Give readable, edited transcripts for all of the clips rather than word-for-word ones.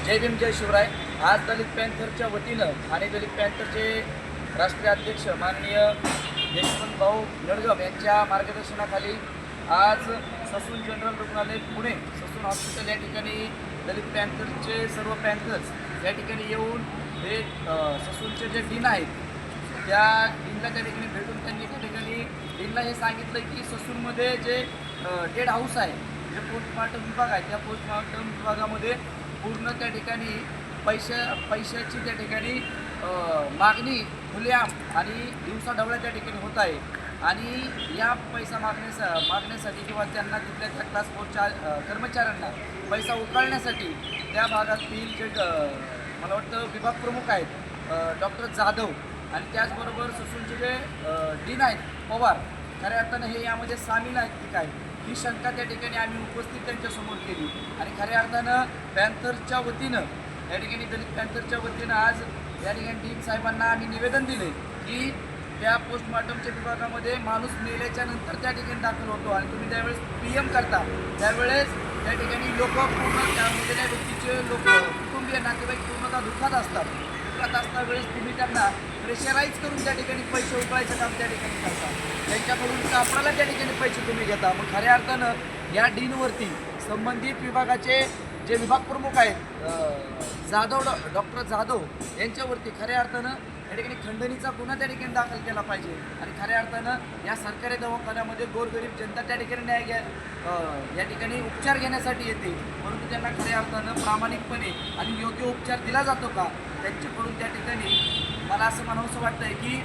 जय भीम जय शिवराय। आज दलित पॅन्थरच्या वतीनं आणि दलित पॅन्थरचे राष्ट्रीय अध्यक्ष माननीय यशवंत भाऊ नडगम यांच्या मार्गदर्शनाखाली आज ससून जनरल रुग्णालय पुणे ससून हॉस्पिटल या ठिकाणी दलित पॅन्थरचे सर्व पॅन्थर्स या ठिकाणी येऊन हे ससूनचे जे डीन आहेत त्या डीनला त्या ठिकाणी भेटून त्यांनी त्या ठिकाणी डीनला हे सांगितलं की ससूनमध्ये जे डेड हाऊस आहे, जे पोस्टमॉर्टम विभाग आहे, त्या पोस्टमॉर्टम विभागामध्ये पूर्ण त्या ठिकाणी पैशाची त्या ठिकाणी मागणी खुलेआम आणि दिवसाढवळ्या त्या ठिकाणी होत आहे आणि या पैसा मागण्यासाठी किंवा त्यांना तिथल्या त्या क्लास 4च्या कर्मचाऱ्यांना पैसा उकळण्यासाठी त्या भागातील जे मला वाटतं विभाग प्रमुख आहेत डॉक्टर जाधव आणि त्याचबरोबर ससूनचे जे डीन आहेत पवार, खऱ्या अर्थानं हे यामध्ये सामील आहेत की काय ही शंका त्या ठिकाणी आम्ही उपस्थित त्यांच्यासमोर केली आणि खऱ्या अर्थानं पॅन्थरच्या वतीनं या ठिकाणी दलित पॅन्थरच्या वतीनं आज या ठिकाणी डीन साहेबांना आम्ही निवेदन दिले की त्या पोस्टमॉर्टमच्या विभागामध्ये माणूस मेल्याच्या नंतर त्या ठिकाणी दाखल होतो आणि तुम्ही त्यावेळेस PM करता त्यावेळेस त्या ठिकाणी लोक पूर्ण त्या मेलेल्या व्यक्तीचे कुटुंबीय नातेवाईक पूर्णतः दुःखात असता वेळेस तुम्ही त्यांना प्रेशराईज करून त्या ठिकाणी पैसे उकळायचं काम त्या ठिकाणी करता, त्यांच्याकडून कापडाला त्या ठिकाणी पैसे तुम्ही घेता। मग खऱ्या अर्थानं या डीनवरती संबंधित विभागाचे जे विभाग प्रमुख आहेत डॉक्टर जाधव यांच्यावरती खऱ्या अर्थानं या ठिकाणी खंडणीचा गुन्हा त्या ठिकाणी दाखल केला पाहिजे आणि खऱ्या अर्थानं या सरकारी दवाखान्यामध्ये गोरगरीब जनता त्या ठिकाणी या ठिकाणी उपचार घेण्यासाठी येते, परंतु त्यांना खऱ्या अर्थानं प्रामाणिकपणे आणि योग्य उपचार दिला जातो का त्यांच्याकडून त्या ठिकाणी मला असं म्हणावंसं वाटतं आहे की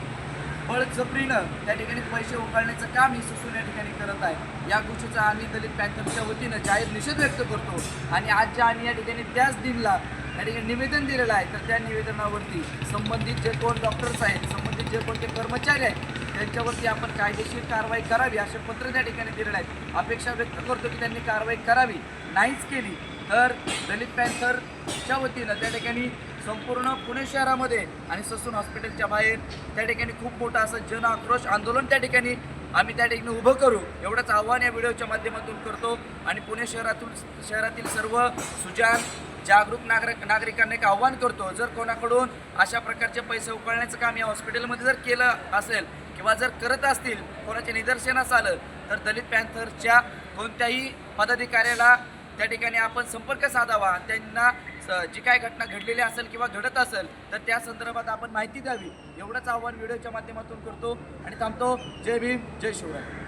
बळजबरीनं त्या ठिकाणी पैसे उकळण्याचं काम ही ससून या ठिकाणी करत आहे। या गोष्टीचा आम्ही दलित पॅन्थरच्या वतीनं जाहीर निषेध व्यक्त करतो आणि आज ज्या आम्ही या ठिकाणी त्याच दिनला या ठिकाणी निवेदन दिलेलं आहे तर त्या निवेदनावरती संबंधित जे कोण डॉक्टर्स आहेत, संबंधित जे कोणते कर्मचारी आहेत त्यांच्यावरती आपण कायदेशीर कारवाई करावी असे पत्र त्या ठिकाणी दिलेलं आहे। अपेक्षा व्यक्त करतो की त्यांनी कारवाई करावी, नाहीच केली तर दलित पॅन्थरच्या वतीनं त्या ठिकाणी संपूर्ण पुणे शहरामध्ये आणि ससून हॉस्पिटलच्या बाहेर त्या ठिकाणी खूप मोठं असं जन आक्रोश आंदोलन त्या ठिकाणी आम्ही त्या ठिकाणी उभं करू एवढंच आव्हान या व्हिडिओच्या माध्यमातून करतो आणि पुणे शहरातील सर्व सुजान जागरूक नागरिकांना एक आव्हान करतो, जर कोणाकडून अशा प्रकारचे पैसे उकळण्याचं काम या हॉस्पिटलमध्ये जर केलं असेल किंवा जर करत असतील, कोणाच्या निदर्शनास आलं तर दलित पॅन्थरच्या कोणत्याही पदाधिकाऱ्याला त्या ठिकाणी आपण संपर्क साधावा, त्यांना जी काय घटना घडलेली असेल किंवा घडत असेल तर त्या संदर्भात आपण माहिती द्यावी एवढंच आव्हान व्हिडिओच्या माध्यमातून करतो आणि थांबतो। जय भीम जय शिवराय।